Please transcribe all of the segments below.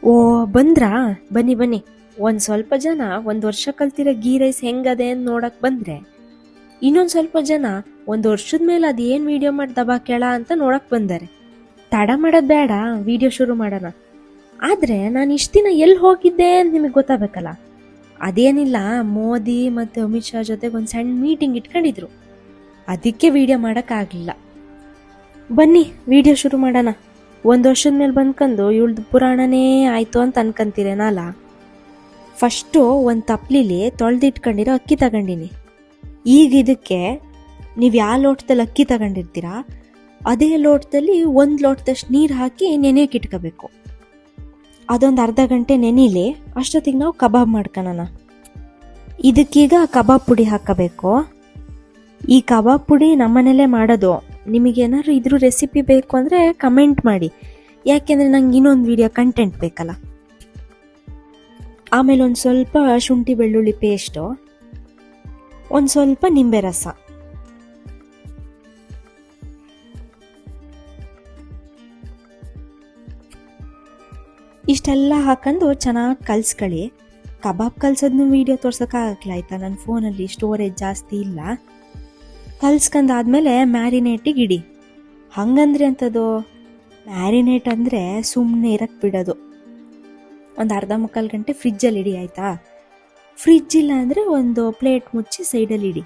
ಓ ಬಂದ್ರಾ? ಬನ್ನಿ ಬನ್ನಿ. ಒಂದ್ ಸ್ವಲ್ಪ ಜನ 1 ವರ್ಷ ಕಲ್ತಿರೋ ಗೀ ರೈಸ್ ಹೆಂಗದೆ ಅಂತ ನೋಡಕ್ ಬಂದ್ರೆ, ಇನ್ನೊಂದ್ ಸ್ವಲ್ಪ ಜನ 1 ವರ್ಷದ ಮೇಲೆ ಅದೇನ್ ವಿಡಿಯೋ ಮಾಡಿ ದಬಾಕ್ಯಾಳ ಅಂತ ನೋಡಕ್ ಬಂದಾರೆ. ತಡ ಮಾಡೋದ್ ಬೇಡ, ವಿಡಿಯೋ ಶುರು ಮಾಡೋಣ. ಆದ್ರೆ ನಾನು ಇಷ್ಟ ದಿನ ಎಲ್ಲಿ ಹೋಗಿದ್ದೆ ಅಂತ ನಿಮಗೆ ಗೊತ್ತಾಗಬೇಕಲ್ಲ. ಅದೇನಿಲ್ಲ, ಮೋದಿ ಮತ್ತೆ ಅಮಿತ್ ಶಾ ಜೊತೆಗೆ ಒಂದು ಸಣ್ಣ ಮೀಟಿಂಗ್ ಇಟ್ಕೊಂಡಿದ್ರು. ಅದಕ್ಕೆ ವಿಡಿಯೋ ಮಾಡಕ್ ಆಗ್ಲಿಲ್ಲ. ಬನ್ನಿ ವಿಡಿಯೋ ಶುರು ಮಾಡೋಣ. 1 ವರ್ಷದ ಮೇಲೆ ಬಂದ್ಕಂಡು ಇವಳ್ದು ಪುರಾಣನೇ ಆಯ್ತು ಅಂತ ಅನ್ಕಂತೀರೇನಲ್ಲ. ಫಸ್ಟು ಒಂದು ತಪ್ಲಿಲಿ ತೊಳೆದಿಟ್ಕೊಂಡಿರೋ ಅಕ್ಕಿ ತಗೊಂಡಿನಿ. ಈಗ ಇದಕ್ಕೆ ನೀವು ಯಾವ ಲೋಟದಲ್ಲಿ ಅಕ್ಕಿ ತಗೊಂಡಿರ್ತೀರಾ ಅದೇ ಲೋಟದಲ್ಲಿ 1 ಲೋಟದಷ್ಟು ನೀರು ಹಾಕಿ ನೆನೆಯಕ್ಕೆ ಇಟ್ಕೋಬೇಕು. ಅದೊಂದು ಅರ್ಧ ಗಂಟೆ ನೆನೀಲಿ. ಅಷ್ಟೊತ್ತಿಗೆ ನಾವು ಕಬಾಬ್ ಮಾಡ್ಕೊಳ್ಳೋಣ. ಇದಕ್ಕೀಗ ಕಬಾಬ್ ಪುಡಿ ಹಾಕಬೇಕು. ಈ ಕಬಾಬ್ ಪುಡಿ ನಮ್ಮನೇಲೇ ಮಾಡೋದು. ನಿಮಗೇನಾದ್ರು ಇದ್ರ ರೆಸಿಪಿ ಬೇಕು ಅಂದರೆ ಕಮೆಂಟ್ ಮಾಡಿ, ಯಾಕೆಂದರೆ ನಂಗೆ ಇನ್ನೊಂದು ವಿಡಿಯೋ ಕಂಟೆಂಟ್ ಬೇಕಲ್ಲ. ಆಮೇಲೆ ಒಂದು ಸ್ವಲ್ಪ ಶುಂಠಿ ಬೆಳ್ಳುಳ್ಳಿ ಪೇಸ್ಟು, ಒಂದು ಸ್ವಲ್ಪ ನಿಂಬೆ ರಸ, ಇಷ್ಟೆಲ್ಲ ಹಾಕೊಂಡು ಚೆನ್ನಾಗಿ ಕಲಿಸ್ಕೊಳ್ಳಿ. ಕಬಾಬ್ ಕಲ್ಸೋದನ್ನು ವೀಡಿಯೋ ತೋರ್ಸೋಕ್ಕಾಗಲ್ಲ ಆಯ್ತಾ, ನನ್ನ ಫೋನಲ್ಲಿ ಸ್ಟೋರೇಜ್ ಜಾಸ್ತಿ ಇಲ್ಲ. ಕಲ್ಸ್ಕೊಂಡಾದ್ಮೇಲೆ ಮ್ಯಾರಿನೇಟಿಗೆ ಇಡಿ. ಹಂಗಂದ್ರೆ ಅಂಥದ್ದು ಮ್ಯಾರಿನೇಟ್ ಅಂದರೆ ಸುಮ್ಮನೆ ಇರಕ್ಕೆ ಬಿಡೋದು. ಒಂದು ಅರ್ಧ ಮುಕ್ಕಾಲು ಗಂಟೆ ಫ್ರಿಜ್ಜಲ್ಲಿ ಇಡಿ ಆಯಿತಾ. ಫ್ರಿಜ್ ಇಲ್ಲ ಅಂದರೆ ಒಂದು ಪ್ಲೇಟ್ ಮುಚ್ಚಿ ಸೈಡಲ್ಲಿ ಇಡಿ.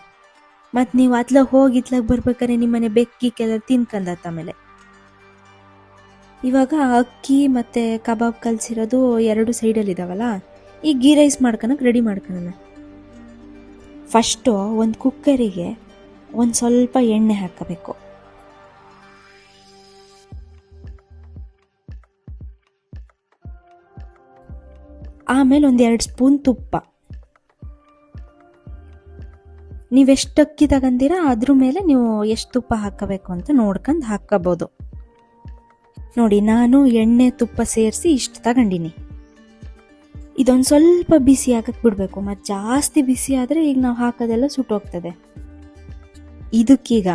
ಮತ್ತು ನೀವು ಅತ್ಲಾಗ ಹೋಗಿ ಇತ್ಲಾಗ ಬರ್ಬೇಕಾದ್ರೆ ನಿಮ್ಮನೆ ಬೆಕ್ಕಿಕ್ಕೆಲ್ಲ ತಿನ್ಕಂದತ್ತ. ಆಮೇಲೆ ಇವಾಗ ಅಕ್ಕಿ ಮತ್ತು ಕಬಾಬ್ ಕಲಸಿರೋದು 2 ಸೈಡಲ್ಲಿ ಇದಾವಲ್ಲ. ಈಗ ಗೀ ರೈಸ್ ಮಾಡ್ಕೊಳಕ್ಕೆ ರೆಡಿ ಮಾಡ್ಕೊಳ್ಳೋಣ. ಫಸ್ಟು ಒಂದು ಕುಕ್ಕರಿಗೆ ಒಂದು ಸ್ವಲ್ಪ ಎಣ್ಣೆ ಹಾಕಬೇಕು. ಆಮೇಲೆ 1-2 ಸ್ಪೂನ್ ತುಪ್ಪ. ನೀವೆಷ್ಟು ಅಕ್ಕಿ ತಗೊಂತೀರಾ ಅದ್ರ ಮೇಲೆ ನೀವು ಎಷ್ಟು ತುಪ್ಪ ಹಾಕಬೇಕು ಅಂತ ನೋಡ್ಕೊಂಡು ಹಾಕೋಬೋದು. ನೋಡಿ, ನಾನು ಎಣ್ಣೆ ತುಪ್ಪ ಸೇರಿಸಿ ಇಷ್ಟು ತಗೊಂಡಿನಿ. ಇದೊಂದು ಸ್ವಲ್ಪ ಬಿಸಿ ಆಗಕ್ಕೆ ಬಿಡಬೇಕು. ಮತ್ತು ಜಾಸ್ತಿ ಬಿಸಿ ಆದರೆ ಈಗ ನಾವು ಹಾಕೋದೆಲ್ಲ ಸುಟ್ಟೋಗ್ತದೆ. ಇದಕ್ಕೀಗ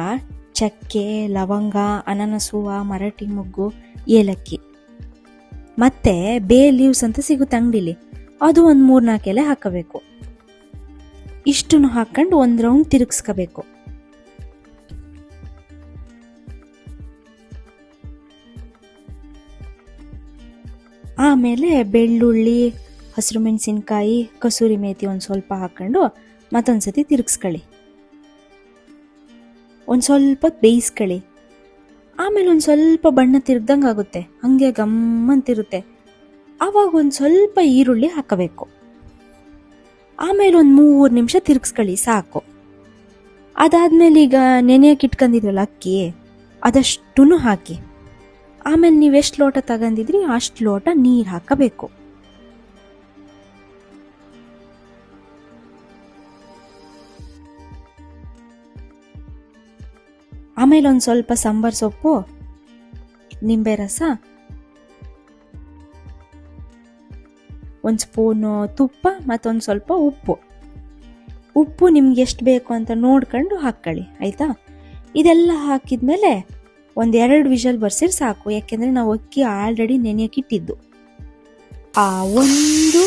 ಚಕ್ಕೆ, ಲವಂಗ, ಅನಾನಸ್ ಹೂವು, ಮರಾಠಿ ಮೊಗ್ಗು, ಏಲಕ್ಕಿ ಮತ್ತು ಬೇ ಲೀವ್ಸ್ ಅಂತ ಸಿಗುತ್ತೆ ಅಂಗಡಿಲಿ, ಅದು ಒಂದು 3-4 ಎಲೆ ಹಾಕಬೇಕು. ಇಷ್ಟನ್ನು ಹಾಕೊಂಡು ಒಂದು ರೌಂಡ್ ತಿರುಗಿಸ್ಕೋಬೇಕು. ಆಮೇಲೆ ಬೆಳ್ಳುಳ್ಳಿ, ಹಸಿರು ಮೆಣಸಿನ್ಕಾಯಿ, ಕಸೂರಿ ಮೇಥಿ ಒಂದು ಸ್ವಲ್ಪ ಹಾಕ್ಕೊಂಡು ಮತ್ತೊಂದ್ಸತಿ ತಿರುಗಿಸ್ಕೊಳ್ಳಿ. ಒಂದು ಸ್ವಲ್ಪ ಬೇಯಿಸ್ಕೊಳ್ಳಿ. ಆಮೇಲೆ ಒಂದು ಸ್ವಲ್ಪ ಬಣ್ಣ ತಿರ್ಗ್ದಂಗೆ ಆಗುತ್ತೆ, ಹಾಗೆ ಗಮ್ಮಂತಿರುತ್ತೆ. ಆವಾಗ ಒಂದು ಸ್ವಲ್ಪ ಈರುಳ್ಳಿ ಹಾಕಬೇಕು. ಆಮೇಲೆ ಒಂದು 3 ನಿಮಿಷ ತಿರುಗಿಸ್ಕೊಳ್ಳಿ, ಸಾಕು. ಅದಾದಮೇಲೆ ಈಗ ನೆನೆಯಕ್ಕೆ ಇಟ್ಕೊಂಡಿದ್ವಲ್ಲ ಅಕ್ಕಿ, ಅದಷ್ಟೂ ಹಾಕಿ. ಆಮೇಲೆ ನೀವು ಎಷ್ಟು ಲೋಟ ತಗೊಂಡಿದ್ರಿ ಅಷ್ಟು ಲೋಟ ನೀರು ಹಾಕಬೇಕು. ಆಮೇಲೆ ಒಂದು ಸ್ವಲ್ಪ ಸಾಂಬಾರ್ ಸೊಪ್ಪು, ನಿಂಬೆ ರಸ, 1 ಸ್ಪೂನು ತುಪ್ಪ ಮತ್ತೊಂದು ಸ್ವಲ್ಪ ಉಪ್ಪು ನಿಮ್ಗೆ ಎಷ್ಟು ಬೇಕು ಅಂತ ನೋಡ್ಕೊಂಡು ಹಾಕ್ಕೊಳ್ಳಿ ಆಯಿತಾ. ಇದೆಲ್ಲ ಹಾಕಿದ್ಮೇಲೆ 1-2 ವಿಷಲ್ ಬರ್ಸಿದ್ರೆ ಸಾಕು. ಯಾಕೆಂದರೆ ನಾವು ಅಕ್ಕಿ ಆಲ್ರೆಡಿ ನೆನೆಯಕ್ಕಿಟ್ಟಿದ್ದು. ಆ 1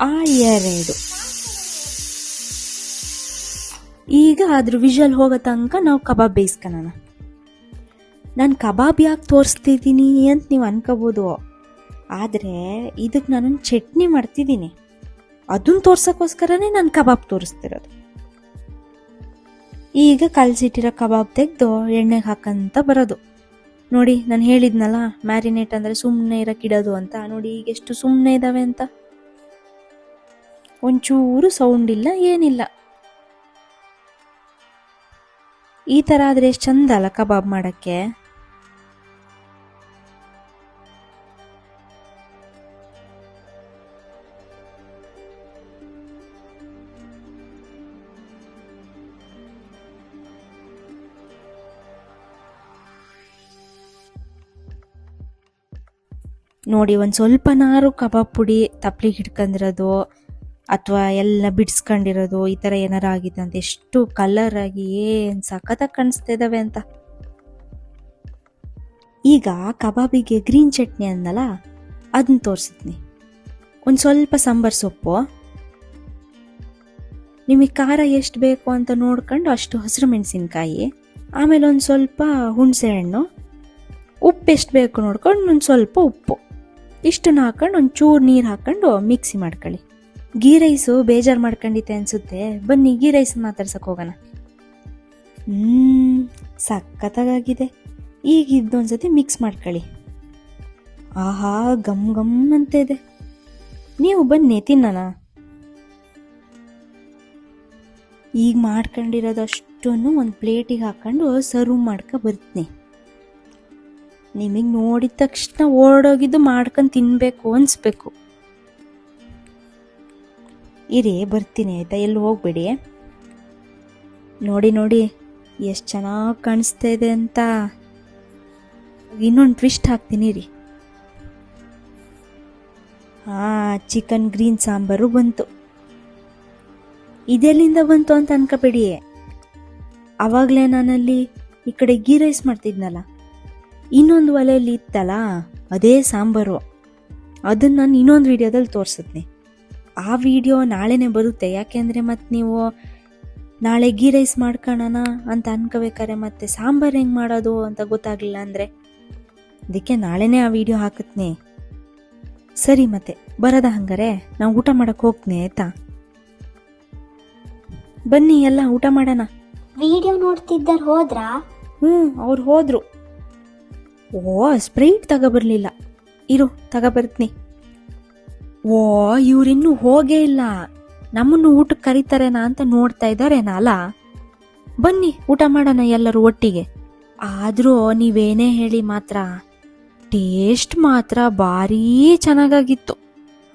ಆ 2 ಈಗ ಅದ್ರ ವಿಷಲ್ ಹೋಗೋ ತನಕ ನಾವು ಕಬಾಬ್ ಬೇಯಿಸ್ಕೊಳ್ಳೋಣ. ನಾನು ಕಬಾಬ್ ಯಾಕೆ ತೋರಿಸ್ತಿದ್ದೀನಿ ಅಂತ ನೀವು ಅನ್ಕೋಬೋದು. ಆದರೆ ಇದಕ್ಕೆ ನಾನೊಂದು ಚಟ್ನಿ ಮಾಡ್ತಿದ್ದೀನಿ, ಅದನ್ನು ತೋರ್ಸೋಕ್ಕೋಸ್ಕರನೇ ನಾನು ಕಬಾಬ್ ತೋರಿಸ್ತಿರೋದು. ಈಗ ಕಲಸಿಟ್ಟಿರೋ ಕಬಾಬ್ ತೆಗೆದು ಎಣ್ಣೆಗೆ ಹಾಕಂತ ಬರೋದು. ನೋಡಿ, ನಾನು ಹೇಳಿದ್ನಲ್ಲ ಮ್ಯಾರಿನೇಟ್ ಅಂದರೆ ಸುಮ್ಮನೆ ಇರೋಕ್ಕಿಡೋದು ಅಂತ. ನೋಡಿ ಈಗ ಎಷ್ಟು ಸುಮ್ಮನೆ ಇದ್ದಾವೆ ಅಂತ, ಒಂಚೂರು ಸೌಂಡ್ ಇಲ್ಲ, ಏನಿಲ್ಲ. ಈ ಥರ ಆದರೆ ಎಷ್ಟು ಚಂದ ಅಲ್ಲ ಕಬಾಬ್ ಮಾಡೋಕ್ಕೆ. ನೋಡಿ, ಒಂದು ಸ್ವಲ್ಪನಾರು ಕಬಾಬ್ ಪುಡಿ ತಪ್ಲಿಗೆ ಹಿಡ್ಕೊಂಡಿರೋದು ಅಥವಾ ಎಲ್ಲ ಬಿಡಿಸ್ಕೊಂಡಿರೋದು ಈ ಥರ ಏನಾರು ಆಗಿದೆ ಅಂತ ಎಷ್ಟು ಕಲರ್ ಆಗಿ ಏನು ಸಖತ್ತಾಗಿ ಕಾಣಿಸ್ತಾ ಇದ್ದಾವೆ ಅಂತ. ಈಗ ಕಬಾಬಿಗೆ ಗ್ರೀನ್ ಚಟ್ನಿ ಅಂದಲ್ಲ, ಅದನ್ನ ತೋರಿಸಿದ್ನಿ. ಒಂದು ಸ್ವಲ್ಪ ಸಾಂಬಾರ್ ಸೊಪ್ಪು, ನಿಮಗೆ ಖಾರ ಎಷ್ಟು ಬೇಕು ಅಂತ ನೋಡ್ಕೊಂಡು ಅಷ್ಟು ಹಸಿರು ಮೆಣಸಿನ್ಕಾಯಿ, ಆಮೇಲೆ ಒಂದು ಸ್ವಲ್ಪ ಹುಣಸೆ ಹಣ್ಣು, ಉಪ್ಪು ಎಷ್ಟು ಬೇಕು ನೋಡ್ಕೊಂಡು ಒಂದು ಸ್ವಲ್ಪ ಉಪ್ಪು, ಇಷ್ಟನ್ನು ಹಾಕೊಂಡು ಒಂಚೂರು ನೀರು ಹಾಕೊಂಡು ಮಿಕ್ಸಿ ಮಾಡ್ಕೊಳ್ಳಿ. ಗೀ ರೈಸು ಬೇಜಾರು ಮಾಡ್ಕೊಂಡಿತ್ತೆ ಅನಿಸುತ್ತೆ, ಬನ್ನಿ ಗೀ ರೈಸ್ ಮಾತಾಡ್ಸಕ್ಕೆ ಹೋಗೋಣ. ಸಖತ್ತಾಗಿದೆ. ಈಗ ಇದೊಂದ್ಸತಿ ಮಿಕ್ಸ್ ಮಾಡ್ಕೊಳ್ಳಿ. ಆಹಾ, ಗಮ್ ಗಮ್ ಅಂತ ಇದೆ. ನೀವು ಬನ್ನಿ ತಿನ್ನೋಣ. ಈಗ ಮಾಡ್ಕೊಂಡಿರೋದಷ್ಟನ್ನು ಒಂದು ಪ್ಲೇಟಿಗೆ ಹಾಕೊಂಡು ಸರ್ವ್ ಮಾಡ್ಕೊ ಬರ್ತೀನಿ. ನಿಮಗೆ ನೋಡಿದ ತಕ್ಷಣ ಓಡೋಗಿದ್ದು ಮಾಡ್ಕೊಂಡು ತಿನ್ನಬೇಕು ಅನಿಸ್ಬೇಕು. ಇರಿ ಬರ್ತೀನಿ ಆಯಿತಾ, ಎಲ್ಲೂ ಹೋಗ್ಬೇಡಿ. ನೋಡಿ ನೋಡಿ ಎಷ್ಟು ಚೆನ್ನಾಗಿ ಕಾಣಿಸ್ತಾ ಇದೆ ಅಂತ. ಇನ್ನೊಂದು ಟ್ವಿಸ್ಟ್ ಹಾಕ್ತೀನಿ ರೀ. ಚಿಕನ್ ಗ್ರೀನ್ ಸಾಂಬಾರು ಬಂತು. ಇದೆಲ್ಲಿಂದ ಬಂತು ಅಂತ ಅನ್ಕೋಬೇಡಿ. ಆವಾಗಲೇ ನಾನಲ್ಲಿ ಈ ಕಡೆ ಗೀ ರೈಸ್ ಮಾಡ್ತಿದ್ನಲ್ಲ, ಇನ್ನೊಂದು ಒಲೆಯಲ್ಲಿ ಇತ್ತಲ್ಲ ಅದೇ ಸಾಂಬಾರು. ಅದನ್ನು ನಾನು ಇನ್ನೊಂದು ವಿಡಿಯೋದಲ್ಲಿ ತೋರಿಸಿದ್ನಿ. ಆ ವಿಡಿಯೋ ನಾಳೆನೇ ಬರುತ್ತೆ. ಯಾಕೆಂದರೆ ಮತ್ತು ನೀವು ನಾಳೆ ಗೀ ರೈಸ್ ಮಾಡ್ಕೊಳ್ಳೋಣ ಅಂತ ಅನ್ಕೋಬೇಕಾರೆ ಮತ್ತೆ ಸಾಂಬಾರು ಹೆಂಗೆ ಮಾಡೋದು ಅಂತ ಗೊತ್ತಾಗಲಿಲ್ಲ ಅಂದರೆ, ಅದಕ್ಕೆ ನಾಳೆನೇ ಆ ವಿಡಿಯೋ ಹಾಕತ್ನಿ. ಸರಿ, ಮತ್ತೆ ಬರೋದ ಹಂಗಾರೆ? ನಾವು ಊಟ ಮಾಡಕ್ಕೆ ಹೋಗ್ತೀನಿ ಆಯ್ತಾ? ಬನ್ನಿ ಎಲ್ಲ ಊಟ ಮಾಡೋಣ. ವಿಡಿಯೋ ನೋಡ್ತಿದ್ದರ್ ಹೋದ್ರಾ? ಅವ್ರು ಹೋದ್ರು. ಸ್ಪ್ರೈಟ್ ತಗೋಬರ್ಲಿಲ್ಲ. ಇರು ತಗೋಬರ್ತೀನಿ. ಇವ್ರಿನ್ನೂ ಹೋಗೇ ಇಲ್ಲ. ನಮ್ಮನ್ನು ಊಟಕ್ಕೆ ಕರೀತಾರೇನಾ ಅಂತ ನೋಡ್ತಾ ಇದ್ದಾರೇನಾ ಅಲ್ಲ? ಬನ್ನಿ ಊಟ ಮಾಡೋಣ ಎಲ್ಲರೂ ಒಟ್ಟಿಗೆ. ಆದರೂ ನೀವೇನೇ ಹೇಳಿ ಮಾತ್ರ ಟೇಸ್ಟ್ ಮಾತ್ರ ಭಾರೀ ಚೆನ್ನಾಗಾಗಿತ್ತು.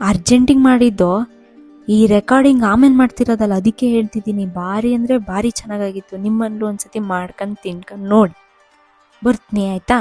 ಅರ್ಜೆಂಟಿಗೆ ಮಾಡಿದ್ದು. ಈ ರೆಕಾರ್ಡಿಂಗ್ ಆಮೇಲೆ ಮಾಡ್ತಿರೋದಲ್ಲ, ಅದಕ್ಕೆ ಹೇಳ್ತಿದ್ದೀನಿ. ಭಾರಿ ಅಂದರೆ ಭಾರಿ ಚೆನ್ನಾಗಾಗಿತ್ತು. ನಿಮ್ಮಲ್ಲೂ ಒಂದ್ಸತಿ ಮಾಡ್ಕೊಂಡು ತಿನ್ಕೊಂಡು ನೋಡಿ. ಬರ್ತೀನಿ ಆಯ್ತಾ?